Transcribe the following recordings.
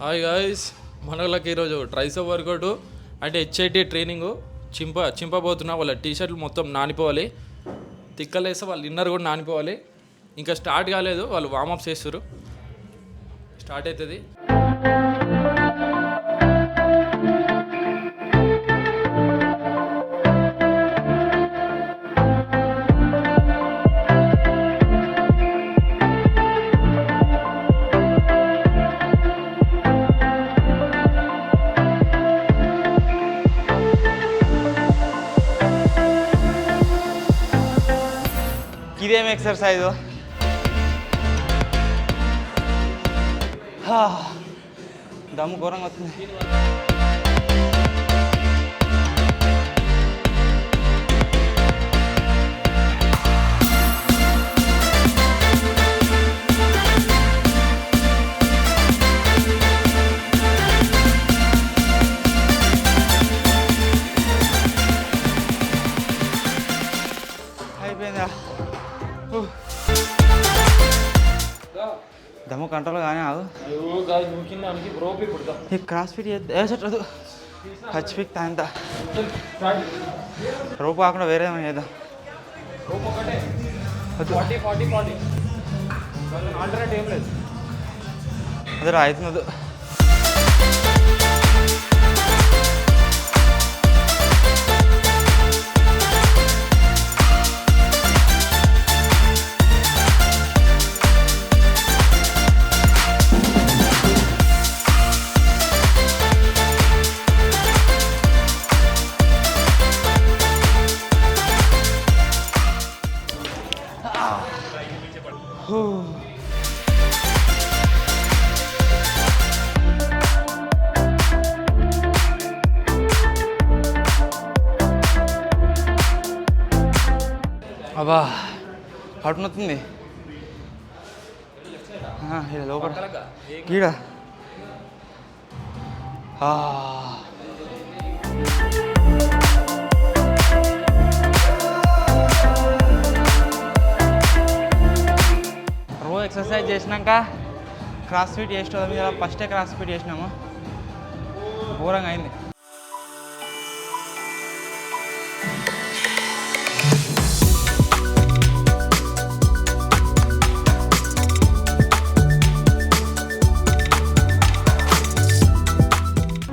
Hi guys, మనోళ్ళకి ఈరోజు tricep work out అంటే హెచ్ఐటి ట్రైనింగ్. చింపబోతున్నా. వాళ్ళ టీషర్ట్లు మొత్తం నానిపోవాలి, తిక్కలేస్తే వాళ్ళ ఇన్నర్ కూడా నానిపోవాలి. ఇంకా స్టార్ట్ కాలేదు, వాళ్ళు వార్మప్స్ చేస్తారు. స్టార్ట్ అవుతుంది. ఇదేం ఎక్సర్సైజ్? దమ్ము ఘోరంగా వస్తుంది. అయిపోయిందా? దమ్ము కంట్రోల్ కానీ ఆగు. ఈ క్రాస్ ఫిట్ వేసట్లేదు. హచ్ ఫిక్ తాంత రోపు కాకుండా వేరే ఏమైనా చేద్దాం. అదే అవుతుంది. అబ్బా పట్టునొస్తుంది. ఇలా లోపల గీడ రోజు ఎక్సర్సైజ్ చేసినాక క్రాస్ ఫిట్ చేసిన మీద ఫస్టే క్రాస్ ఫిట్ చేసినాము. ఘోరంగా అయింది.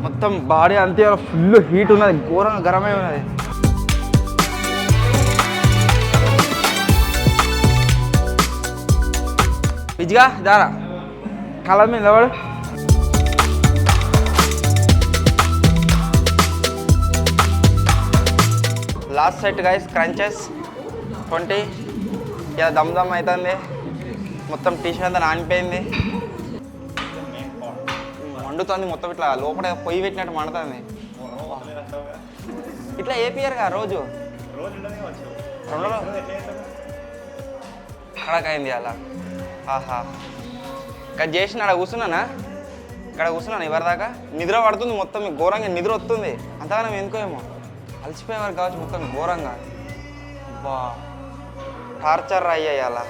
మొత్తం బాడీ అంతే ఫుల్ హీట్ ఉన్నది, ఘోరంగా గరమై ఉన్నది. విజ్గా దారా కళ్ళ మీద వాడు. Last set guys, crunches 20. ఇలా దమ్ దమ్ అవుతుంది. మొత్తం టీషర్ట్ అంతా నానిపోయింది, మండుతుంది మొత్తం. ఇట్లా లోపల పొయ్యి పెట్టినట్టు మండుతుంది. ఇట్లా ఏపీఆర్గా రోజు 2 కడకైంది అలా. ఆహా, ఇక్కడ చేసిన అక్కడ కూర్చున్నానా? ఇక్కడ కూర్చున్నాను ఎవరిదాకా. నిద్ర పడుతుంది మొత్తం, ఘోరంగా నిద్ర వస్తుంది. అంతగానం ఎందుకో ఏమో అలసిపోయేవారు కావచ్చు మొత్తం ఘోరంగా. బా టార్చర్ అయ్యాయి అలా.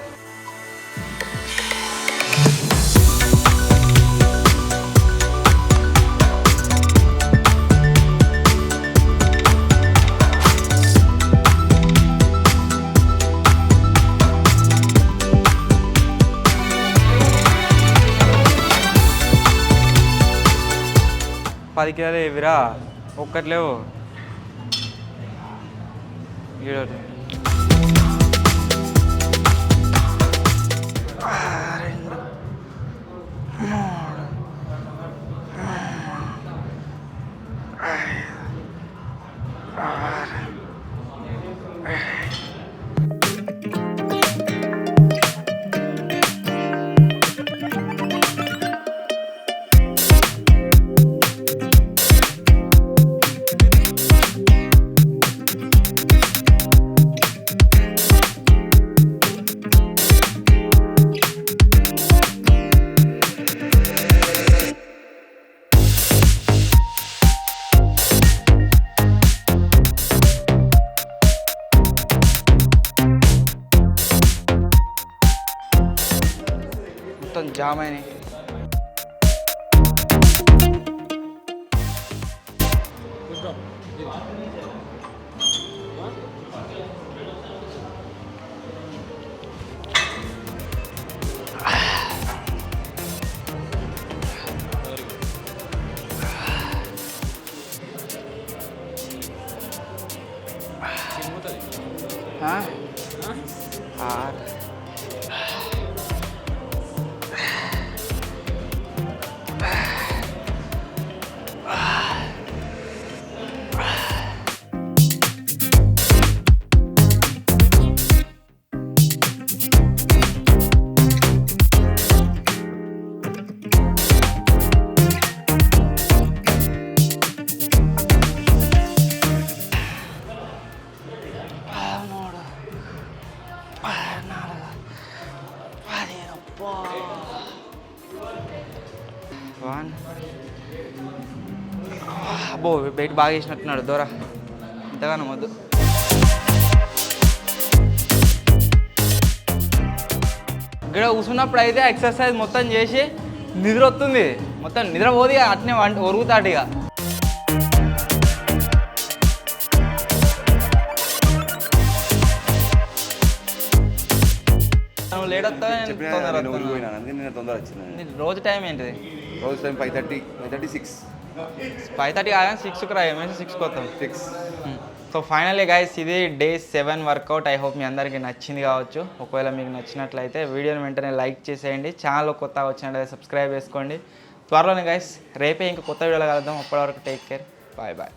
$10 కిలోలు ఇవిరా, ఒక్కట్లేవు. ఈడోటి మొత్తం జామ్ అయినాయి. అబ్బో బయట బాగా వేసినట్టున్నాడు దూర ఇంతగానో వద్దు. ఇక్కడ కూర్చున్నప్పుడు అయితే ఎక్సర్సైజ్ మొత్తం చేసి నిద్ర వస్తుంది, మొత్తం నిద్ర పోదు ఇక అట్నే ఒరుగుతాడు ఇక. నువ్వు లేట్ వస్తావు తొందర వచ్చింది. రోజు టైం ఏంటిది? రోజు టైం 5:30, 6. 5:30 కాదని 6కి రా, ఏమైనా 6కి వస్తాం. 6. సో ఫైనల్లీ గైస్ ఇది డే 7 వర్కౌట్. ఐ హోప్ మీ అందరికీ నచ్చింది కావచ్చు. ఒకవేళ మీకు నచ్చినట్లయితే వీడియోని వెంటనే లైక్ చేసేయండి. ఛానల్ కొత్తగా వచ్చినట్లయితే సబ్స్క్రైబ్ చేసుకోండి. త్వరలోనే గైస్ రేపే ఇంకా కొత్త వీడియోలో కలుద్దాం. అప్పటి వరకు టేక్ కేర్, బాయ్ బాయ్.